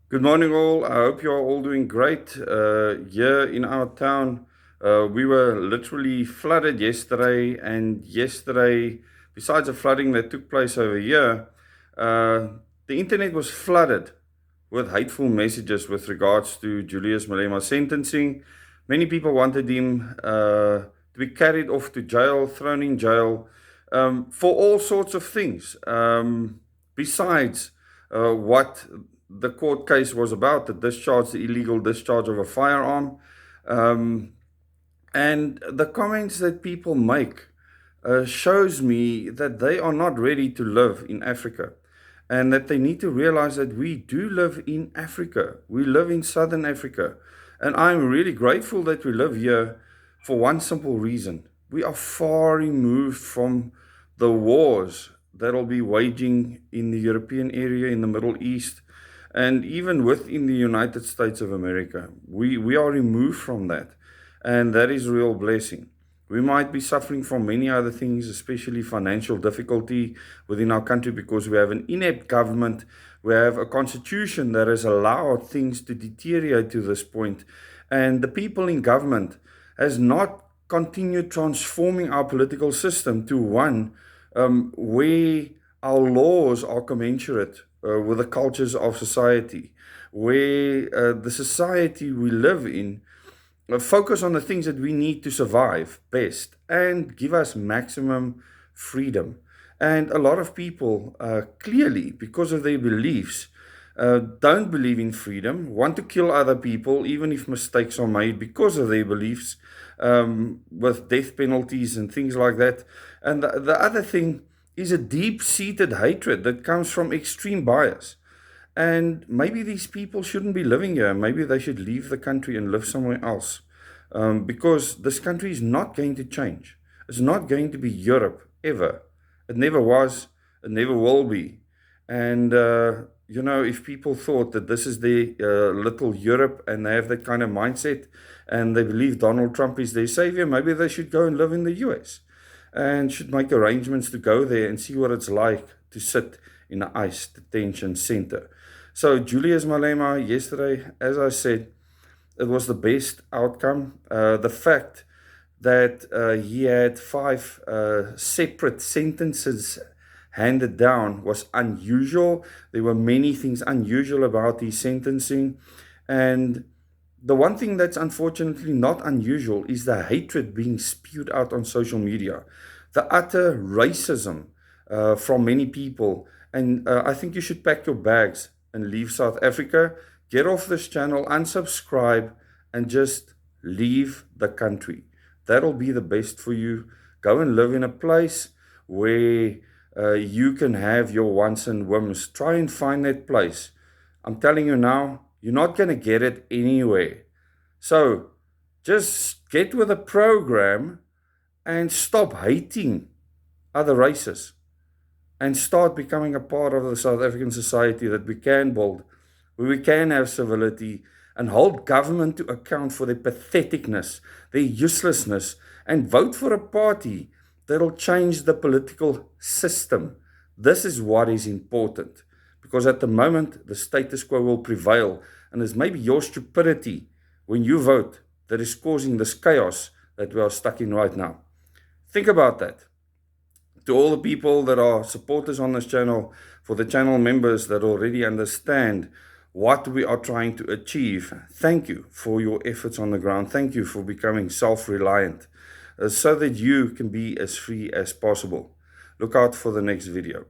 Good morning, all. I hope you're all doing great. Here in our town, we were literally flooded yesterday, and yesterday, besides the flooding that took place over here, uh, the internet was flooded with hateful messages with regards to Julius Malema's sentencing. Many people wanted him to be carried off to jail, thrown in jail, for all sorts of things. Besides what the court case was about, the illegal discharge of a firearm. Um, and the comments that people make shows me that they are not ready to live in Africa and that they need to realize that we do live in Africa. We live in Southern Africa. And I'm really grateful that we live here for one simple reason. We are far removed from the wars that'll be waging in the European area, in the Middle East, and even within the United States of America. We are removed from that. And that is a real blessing. We might be suffering from many other things, especially financial difficulty within our country because we have an inept government. We have a constitution that has allowed things to deteriorate to this point. And the people in government has not continued transforming our political system to one where our laws are commensurate with the cultures of society, where the society we live in focus on the things that we need to survive best and give us maximum freedom. And a lot of people, clearly, because of their beliefs, don't believe in freedom, want to kill other people, even if mistakes are made because of their beliefs, with death penalties and things like that. And the other thing is a deep seated hatred that comes from extreme bias. And maybe these people shouldn't be living here. Maybe they should leave the country and live somewhere else. Because this country is not going to change. It's not going to be Europe ever. It never was. It never will be. And, if people thought that this is their little Europe and they have that kind of mindset and they believe Donald Trump is their savior, maybe they should go and live in the US and should make arrangements to go there and see what it's like to sit in an ICE detention center. So Julius Malema yesterday, as I said, it was the best outcome. The fact that he had five separate sentences handed down was unusual. There were many things unusual about his sentencing. And the one thing that's unfortunately not unusual is the hatred being spewed out on social media, the utter racism from many people. And I think you should pack your bags and leave South Africa. Get off this channel, unsubscribe, and just leave the country. That'll be the best for you. Go and live in a place where you can have your wants and whims. Try and find that place. I'm telling you now, you're not going to get it anywhere. So just get with the program and stop hating other races and start becoming a part of the South African society that we can build, where we can have civility and hold government to account for their patheticness, their uselessness, and vote for a party that'll change the political system. This is what is important, because at the moment, the status quo will prevail, and it's maybe your stupidity when you vote that is causing this chaos that we are stuck in right now. Think about that. To all the people that are supporters on this channel, for the channel members that already understand what we are trying to achieve, thank you for your efforts on the ground. Thank you for becoming self-reliant so that you can be as free as possible. Look out for the next video.